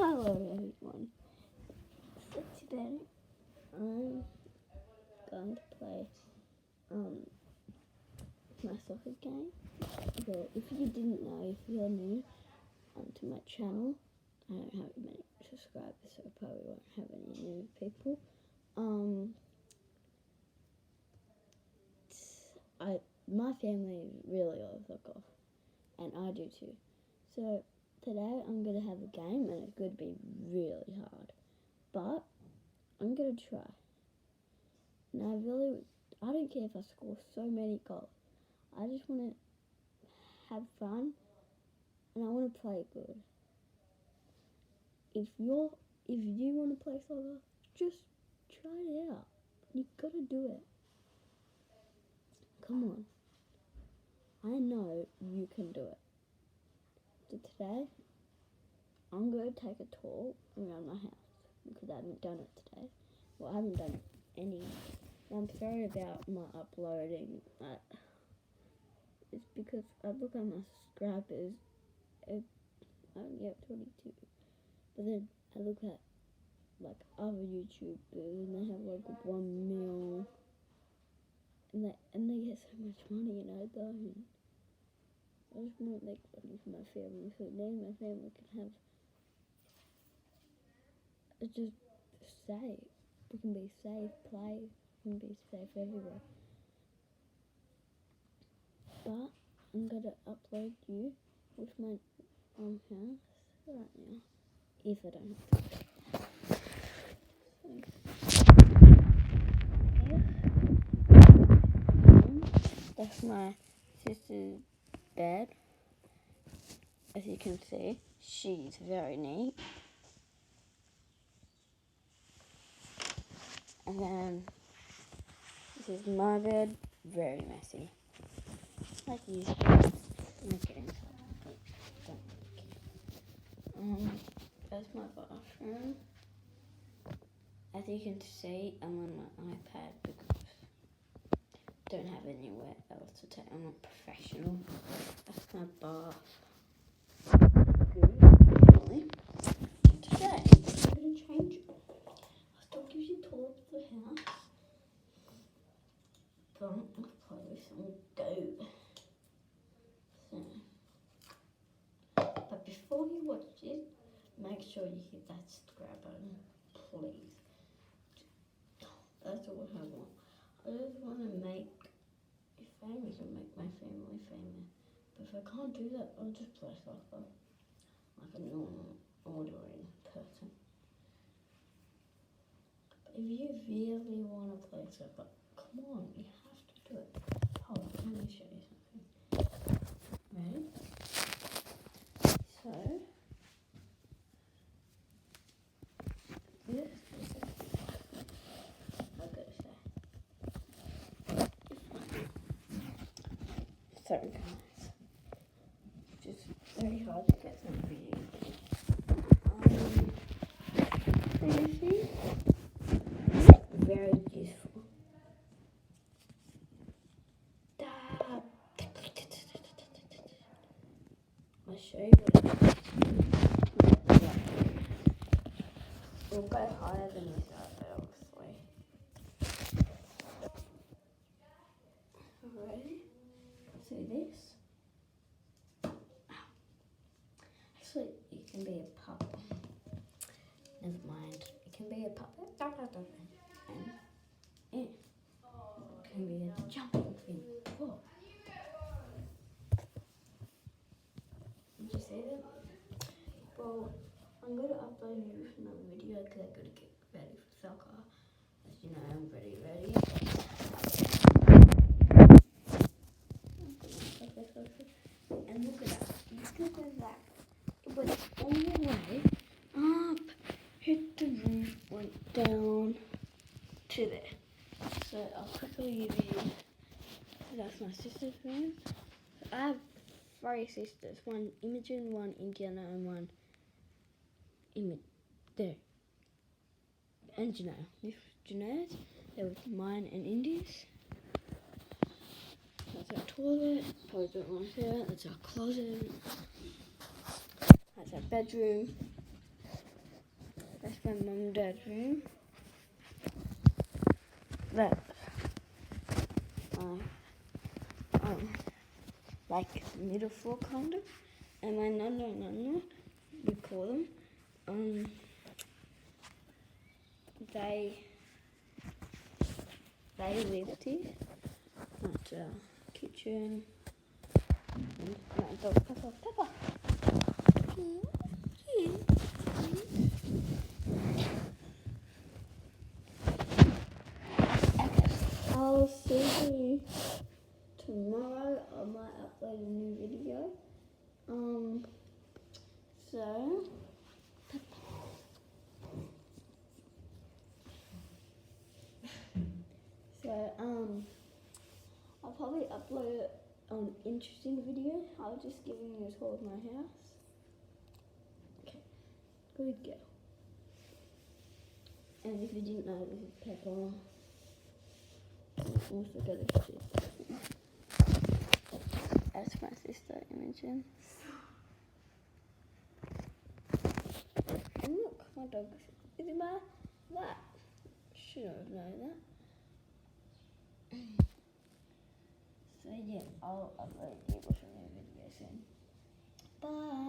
Hello everyone. So today I'm going to play my soccer game. But if you didn't know, if you're new to my channel, I don't have many subscribers, so I probably won't have any new people. My family really loves soccer, and I do too. So today I'm going to have a game, and it's going to be really hard, but I'm going to try. And I don't care if I score so many goals. I just want to have fun, and I want to play good. If you want to play soccer, just try it out. You gotta do it. Come on. I know you can do it. So today, I'm going to take a tour around my house because I haven't done it today. Well, I haven't done it any. I'm sorry about my uploading. It's because I look at my subscribers. I only have 22. But then I look at like other YouTubers and they have like 1 mil. And they get so much money and I don't. I just want to make money for my family so then my family can have just safe. We can be safe, play, we can be safe everywhere. But I'm gonna upload you with my house right now. If I don't have to. That's my sister's bed. As you can see, she's very neat. And then this is my bed, very messy. Like usual. I'm kidding. That's my bathroom. As you can see, I'm on my iPad because I don't have anywhere else to take. I'm not professional. That's my bath. Good, actually. Today, I'm going to change it. I'll still give you a tour of the house. But let's play with some goat. So, but before you watch it, make sure you hit that subscribe button, please. That's all I want. I just want to make you famous and make my family famous. But if I can't do that, I'll just play soccer like a normal, ordinary person. But if you really want to play soccer, come on, you have to do it. Hold on, let me show you something. Ready? So, this is I've got to say. Sorry guys. It's just very hard to get some video. Very useful. I'll show you what it is. We'll go higher than this obviously. Alright. See this? Actually, it can be a puppet. Never mind. It can be a puppet. And it can be a jumping thing. Whoa. Did you see that? Well, I'm going to upload you another video because I'm going to get ready for soccer. As you know, I'm ready. And look at that. Look at that. It went all the way up, hit the roof, went down to there. So I'll quickly give you, that's my sister's room. I have 3 sisters, one Imogen, one Indiana, and one there. And Janelle. This was Janelle's. There was mine and Indy's. That's our toilet. Probably don't want to see that. That's our closet. That's our bedroom. That's my mum and dad's room. That's like middle floor kind of. And my nana, we call them. They live here. That's kitchen. And my dog Pepper. I'll see you tomorrow. I might upload a new video. I'll probably upload an interesting video. I was just giving you a tour of my house. Okay, good girl. And if you didn't know, this is Pepper. I also got a shit. That's my sister, Imogen. And look, my dog is in my lap. Should have known that. So yeah, I'll upload a new video soon. Bye.